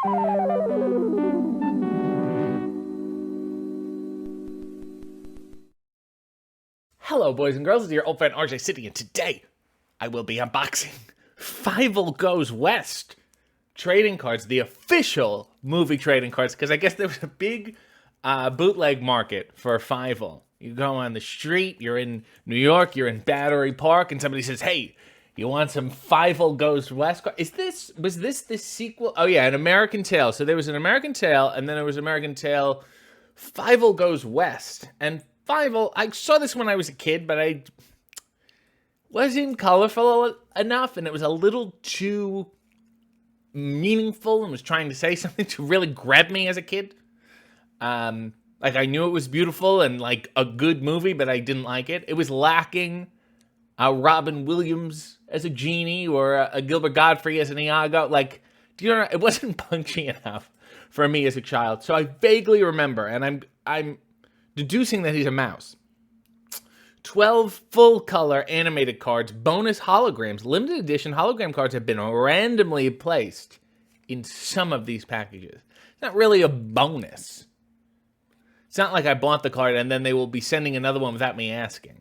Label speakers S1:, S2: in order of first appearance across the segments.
S1: Hello, boys and girls. It's your old friend RJ City, and today I will be unboxing Fievel Goes West trading cards, the official movie trading cards, because I guess there was a big bootleg market for Fievel. You go on the street, you're in New York, you're in Battery Park, and somebody says, "Hey, you want some Fievel Goes West?" Was this the sequel? Oh yeah, an American Tail. So there was an American Tail, and then there was American Tail Fievel Goes West. And Fievel, I saw this when I was a kid, but I wasn't colorful enough, and it was a little too meaningful and was trying to say something to really grab me as a kid. Like, I knew it was beautiful and like a good movie, but I didn't like it. It was lacking Robin Williams as a genie or a Gilbert Godfrey as an Iago. Like, do you know? It wasn't punchy enough for me as a child. So I vaguely remember, and I'm deducing that he's a mouse. 12 full-color animated cards, bonus holograms, limited edition hologram cards have been randomly placed in some of these packages. It's not really a bonus. It's not like I bought the card and then they will be sending another one without me asking.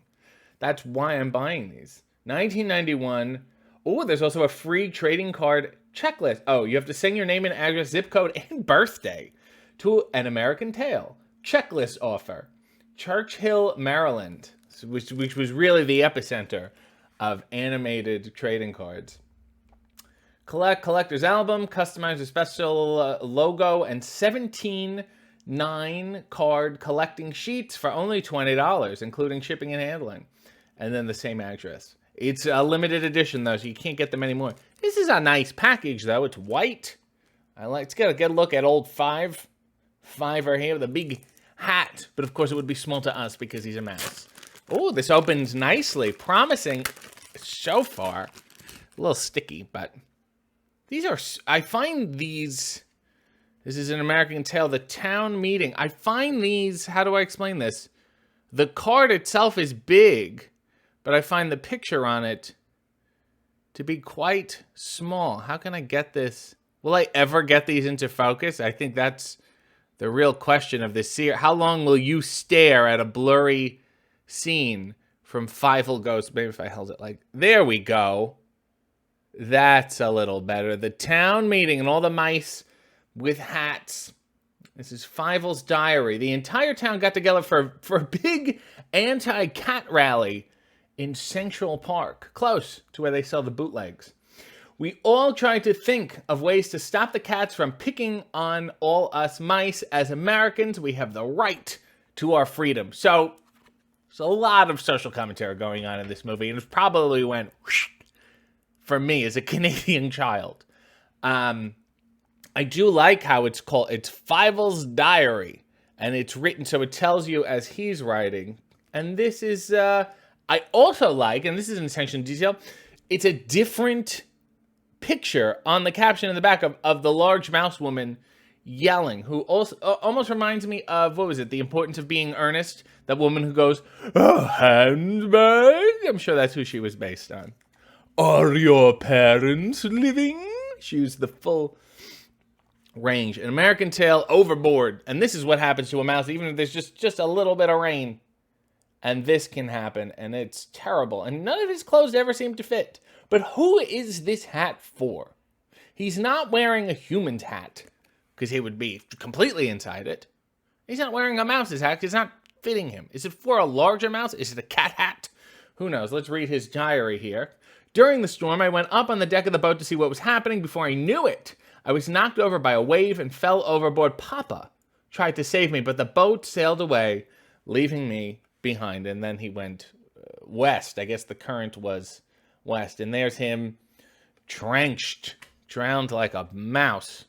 S1: That's why I'm buying these. 1991. Oh, there's also a free trading card checklist. Oh, you have to send your name and address, zip code, and birthday to an American Tail checklist offer. Churchill, Maryland, which was really the epicenter of animated trading cards. Collector's album, customized with special logo, and 17 9-card collecting sheets for only $20, including shipping and handling. And then the same address. It's a limited edition, though, so you can't get them anymore. This is a nice package, though. It's white. Let's get a good look at old Fiver here with a big hat. But, of course, it would be small to us because he's a mouse. Oh, this opens nicely. Promising so far. A little sticky, but these are... I find these... This is an American Tail. The town meeting. I find these... How do I explain this? The card itself is big, but I find the picture on it to be quite small. How can I get this? Will I ever get these into focus? I think that's the real question of this series. How long will you stare at a blurry scene from Fievel Goes? Maybe if I held it like... There we go. That's a little better. The town meeting and all the mice with hats. This is Fievel's diary. The entire town got together for a big anti-cat rally in Central Park, close to where they sell the bootlegs. We all tried to think of ways to stop the cats from picking on all us mice. As Americans, we have the right to our freedom. So, there's a lot of social commentary going on in this movie, and it probably went whoosh for me as a Canadian child. I do like how it's called. It's Fievel's diary, and it's written so it tells you as he's writing. And this is, I also like, and this is an attention to detail, it's a different picture on the caption in the back of the large mouse woman yelling, who also almost reminds me of, what was it, The Importance of Being Earnest? That woman who goes, "Oh, handbag." I'm sure that's who she was based on. "Are your parents living?" She used the full range. An American Tail overboard. And this is what happens to a mouse, even if there's just a little bit of rain. And this can happen, and it's terrible. And none of his clothes ever seem to fit. But who is this hat for? He's not wearing a human's hat, because he would be completely inside it. He's not wearing a mouse's hat, because it's not fitting him. Is it for a larger mouse? Is it a cat hat? Who knows? Let's read his diary here. During the storm, I went up on the deck of the boat to see what was happening. Before I knew it, I was knocked over by a wave and fell overboard. Papa tried to save me, but the boat sailed away, leaving me behind. And then he went west. I guess the current was west. And there's him drenched, drowned like a mouse.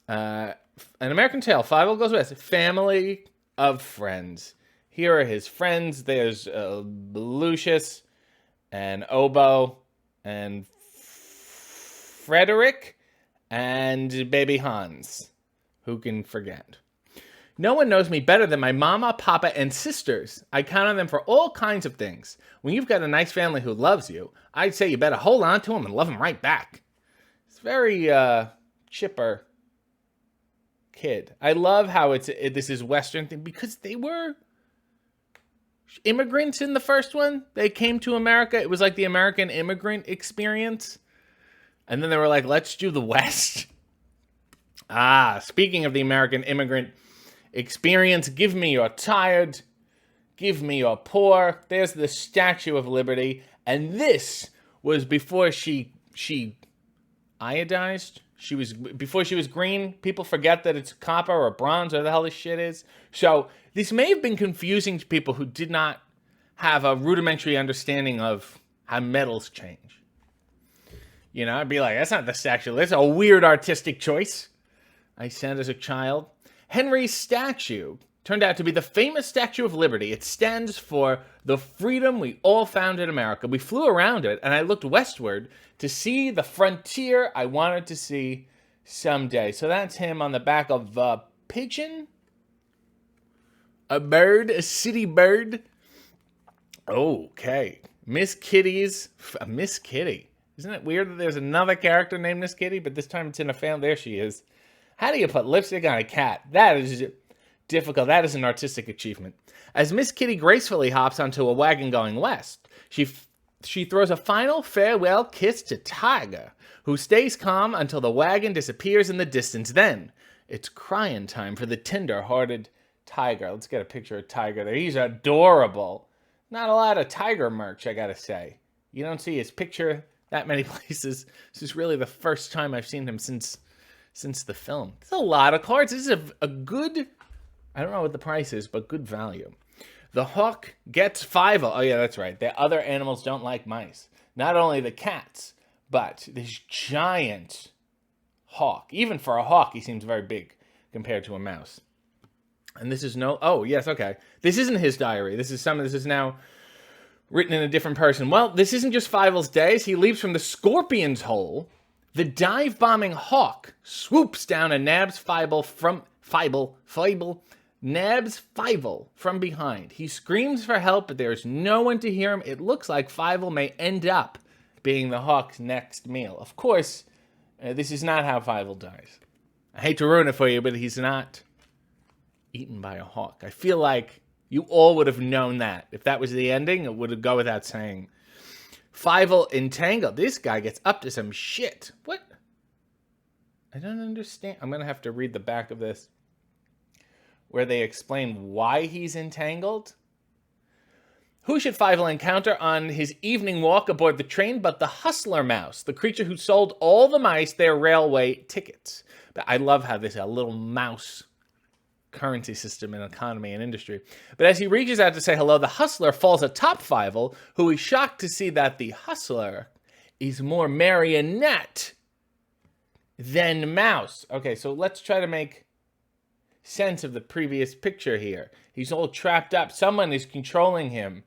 S1: An American Tail, Fievel Goes West. Family of friends. Here are his friends. There's Lucius and Obo and Frederick and baby Hans. Who can forget? No one knows me better than my mama, papa, and sisters. I count on them for all kinds of things. When you've got a nice family who loves you, I'd say you better hold on to them and love them right back. It's very chipper kid. I love how this is Western thing because they were immigrants in the first one. They came to America. It was like the American immigrant experience. And then they were like, let's do the West. Speaking of the American immigrant experience, give me your tired, give me your poor. There's the Statue of Liberty. And this was before she iodized. Before she was green. People forget that it's copper or bronze or the hell this shit is. So this may have been confusing to people who did not have a rudimentary understanding of how metals change. You know, I'd be like, that's not the statue. That's a weird artistic choice. I said as a child. Henry's statue turned out to be the famous Statue of Liberty. It stands for the freedom we all found in America. We flew around it, and I looked westward to see the frontier I wanted to see someday. So that's him on the back of a pigeon? A bird? A city bird? Okay. Miss Kitty. Isn't it weird that there's another character named Miss Kitty, but this time it's in a family? There she is. How do you put lipstick on a cat? That is difficult. That is an artistic achievement. As Miss Kitty gracefully hops onto a wagon going west, she throws a final farewell kiss to Tiger, who stays calm until the wagon disappears in the distance. Then it's crying time for the tender-hearted Tiger. Let's get a picture of Tiger there. He's adorable. Not a lot of Tiger merch, I gotta say. You don't see his picture that many places. This is really the first time I've seen him since the film. It's a lot of cards. This is a good, I don't know what the price is, but good value. The hawk gets Fievel. Oh yeah, that's right. The other animals don't like mice. Not only the cats, but this giant hawk. Even for a hawk, he seems very big compared to a mouse. And this is oh yes, okay. This isn't his diary. This is now written in a different person. Well, this isn't just Fievel's day. As he leaps from the scorpion's hole, the dive-bombing hawk swoops down and nabs Fievel from behind. He screams for help, but there's no one to hear him. It looks like Fievel may end up being the hawk's next meal. Of course, this is not how Fievel dies. I hate to ruin it for you, but he's not eaten by a hawk. I feel like you all would have known that. If that was the ending, it would go without saying. Fievel entangled. This guy gets up to some shit. What? I don't understand. I'm going to have to read the back of this where they explain why he's entangled. Who should Fievel encounter on his evening walk aboard the train but the hustler mouse, the creature who sold all the mice their railway tickets? But I love how there's a little mouse currency system and economy and industry. But as he reaches out to say hello, the hustler falls atop Fievel, who is shocked to see that the hustler is more marionette than mouse. Okay, so let's try to make sense of the previous picture here. He's all trapped up. Someone is controlling him.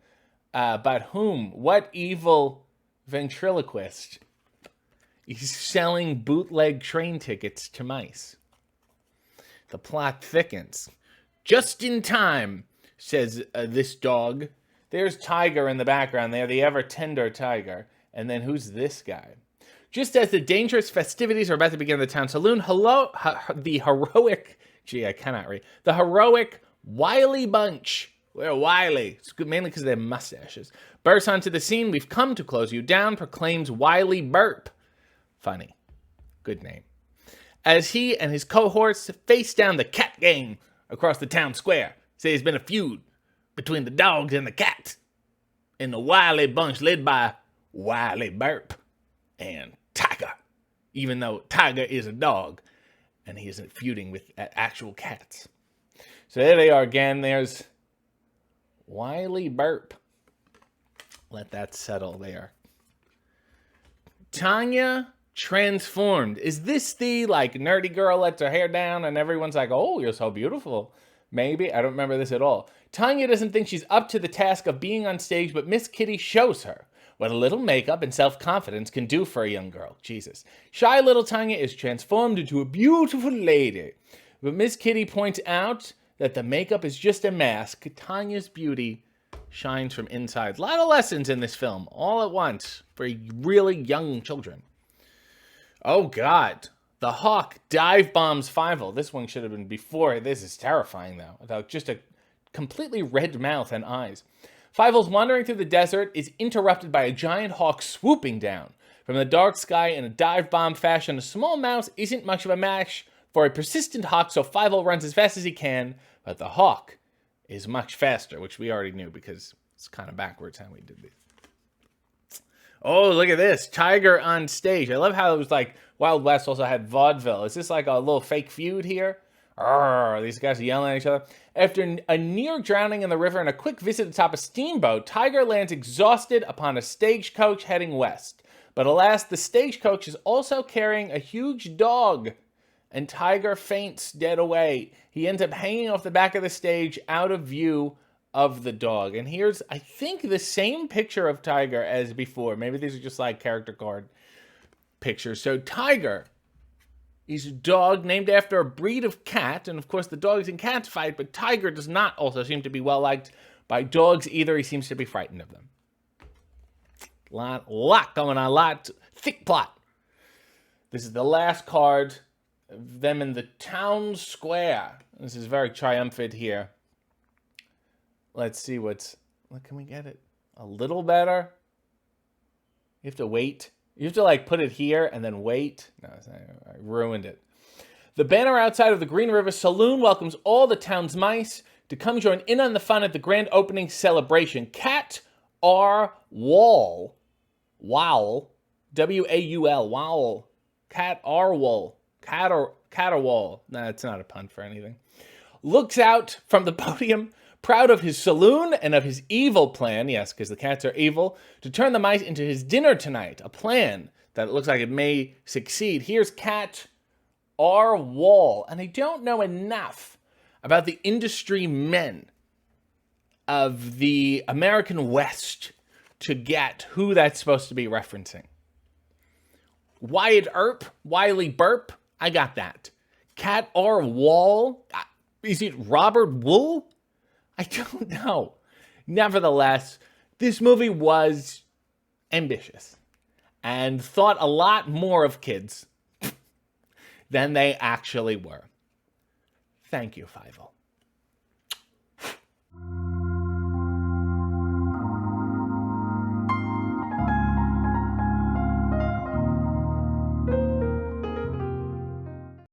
S1: But whom? What evil ventriloquist is selling bootleg train tickets to mice? The plot thickens. Just in time, says this dog. There's Tiger in the background there, the ever-tender Tiger. And then who's this guy? Just as the dangerous festivities are about to begin in the town saloon, the heroic... Gee, I cannot read. The heroic Wily Bunch. We're wily. It's good, mainly because of their mustaches. Bursts onto the scene. We've come to close you down, proclaims Wily Burp. Funny. Good name. As he and his cohorts face down the cat gang across the town square. Say there's been a feud between the dogs and the cats in the Wily Bunch led by Wily Burp and Tiger. Even though Tiger is a dog and he isn't feuding with actual cats. So there they are again. There's Wily Burp. Let that settle there. Tanya transformed. Is this the nerdy girl lets her hair down and everyone's like, oh, you're so beautiful? Maybe. I don't remember this at all. Tanya doesn't think she's up to the task of being on stage, but Miss Kitty shows her what a little makeup and self-confidence can do for a young girl. Jesus. Shy little Tanya is transformed into a beautiful lady. But Miss Kitty points out that the makeup is just a mask. Tanya's beauty shines from inside. A lot of lessons in this film, all at once, for really young children. Oh, God. The hawk dive bombs Fievel. This one should have been before. This is terrifying, though. Without just a completely red mouth and eyes. Fievel's wandering through the desert is interrupted by a giant hawk swooping down. From the dark sky in a dive bomb fashion, a small mouse isn't much of a match for a persistent hawk, so Fievel runs as fast as he can, but the hawk is much faster, which we already knew because it's kind of backwards how we did this. Oh, look at this. Tiger on stage. I love how it was like Wild West also had vaudeville. Is this like a little fake feud here? Arrgh, these guys are yelling at each other. After a near drowning in the river and a quick visit atop a steamboat, Tiger lands exhausted upon a stagecoach heading west. But alas, the stagecoach is also carrying a huge dog, and Tiger faints dead away. He ends up hanging off the back of the stage out of view of the dog. And here's, I think, the same picture of Tiger as before. Maybe these are just like character card pictures. So Tiger is a dog named after a breed of cat. And of course, the dogs and cats fight, but Tiger does not also seem to be well liked by dogs either. He seems to be frightened of them. Lot going on, thick plot. This is the last card of them in the town square. This is very triumphant here. Let's see can we get it a little better? You have to wait. You have to like put it here and then wait. No, I ruined it. The banner outside of the Green River Saloon welcomes all the town's mice to come join in on the fun at the grand opening celebration. Cat R. Wall. Wow. W-A-U-L. Wow. Cat R. Wall. Caterwall. No, it's not a pun for anything. Looks out from the podium, proud of his saloon and of his evil plan, yes, because the cats are evil, to turn the mice into his dinner tonight, a plan that looks like it may succeed. Here's Cat R. Wall, and I don't know enough about the industry men of the American West to get who that's supposed to be referencing. Wyatt Earp, Wiley Burp, I got that. Cat R. Wall, is it Robert Wool? I don't know. Nevertheless, this movie was ambitious and thought a lot more of kids than they actually were. Thank you, Fievel.